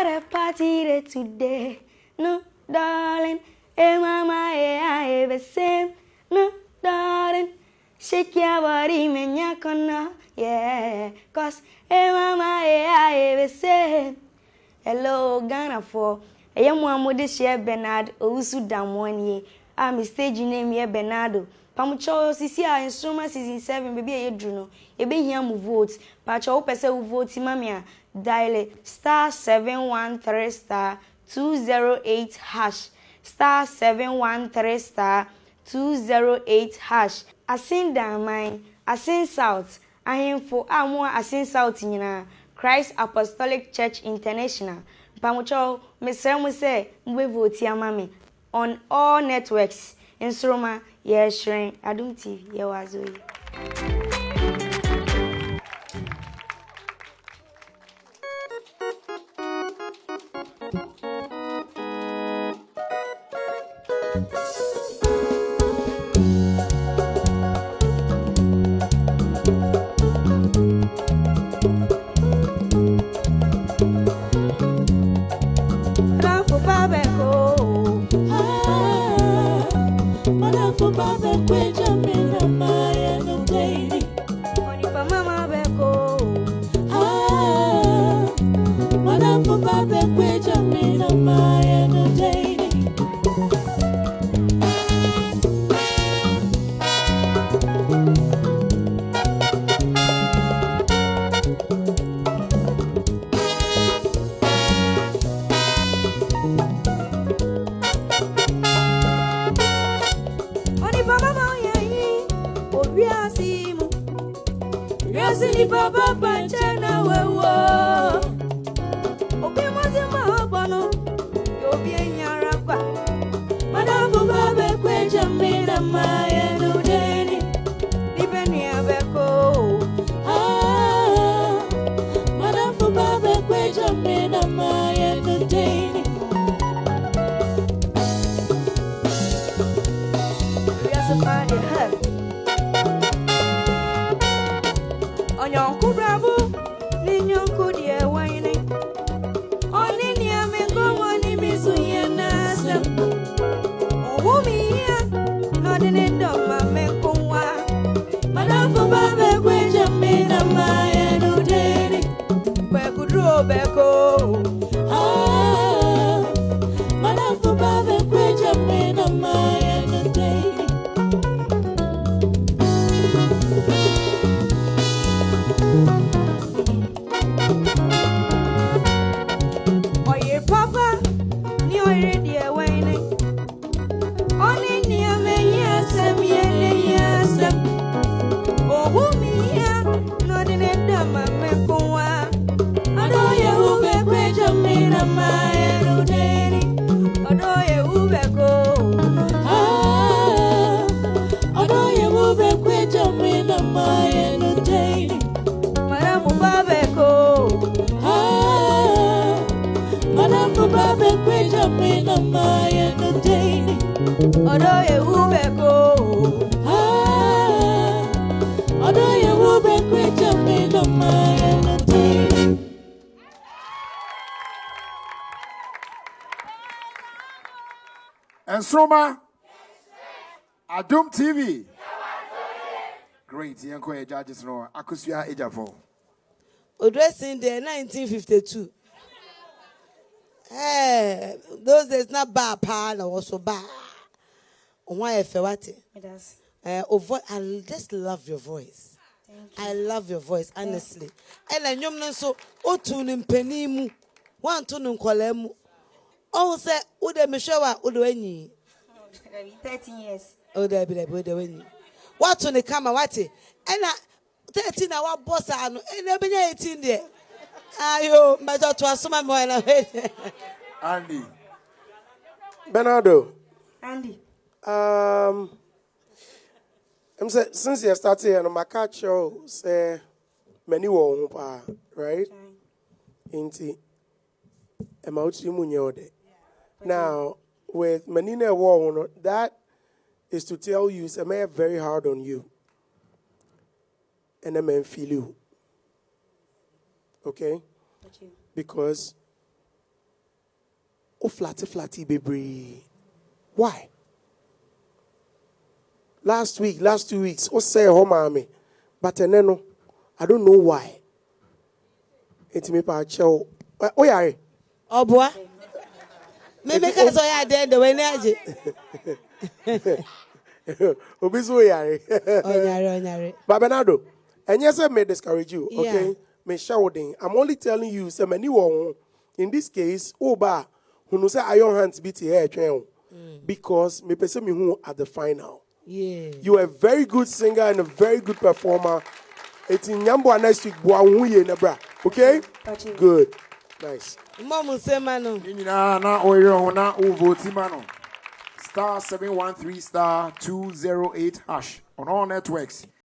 got a party today. No, darling. Hey, mama, hey, I have a same. No, darling. Shake your body, man, ya kona. Yeah, cause hey, mama, hey, I have a same. Hello, Ghana for. I am one this year, Bernardo. Usu Damwani. I'm a stage name here, Bernardo. Pamucho, Sisi, Nsoromma season 7, baby, a druno. You be here, move votes. Pacho, pese vote, mamia. Dial *713 *208 hash. *713 *208 hash. I sing down mine. I sing south. I am for more. I sing south in Christ Apostolic Church International. Pamucho, Mr. say, we vote here, mommy. On all networks. Nsoromma, yes, shrine. Adom TV, yeah, was we. Beko. Madam for Baba, Quaja, man, my entertaining. Oh, your papa, new idea, Wayne. Only near me, yes, yes. Oh, who me here? Not in a dumb, man, Nsoromma, Adom TV. Great, young judges no. Akusua Ejafo. Addressing the 1952. Those days not bad, pa, no also bad. Why if what? I just love your voice. I love your voice, honestly. And I know so. O tuning penimu, one tuning kolemu. Oh, say, would I show up? Would you 13 years. Oh, there be the what on the camera? What? And 13 hour boss, and never 18 there. Ayo, my daughter was some more. Andy. Bernardo. Andy. I'm say since you started and my catch show say many won right? Inti. Now with Menina War, that is to tell you, say, may very hard on you. And I may feel you. Okay? Because o flatty baby. Why? Last 2 weeks, o say home mommy, but no, I don't know why. It's me pa chow. Oh yeah. Oh boy. Me make us so ya den the way naji. Obi so yare. Onyare. But Bernardo, and yes, I may discourage you, Yeah. okay? Me shouting. I'm only telling you, say many one. In this case, Oba, who knows iron hands beat here, because me person me who at the final. Yeah. You are a very good singer and a very good performer. It's in Yambo next week. Okay? Good. Nice. Mom say mano. Na oyo na vote mano. *713*208# on all networks.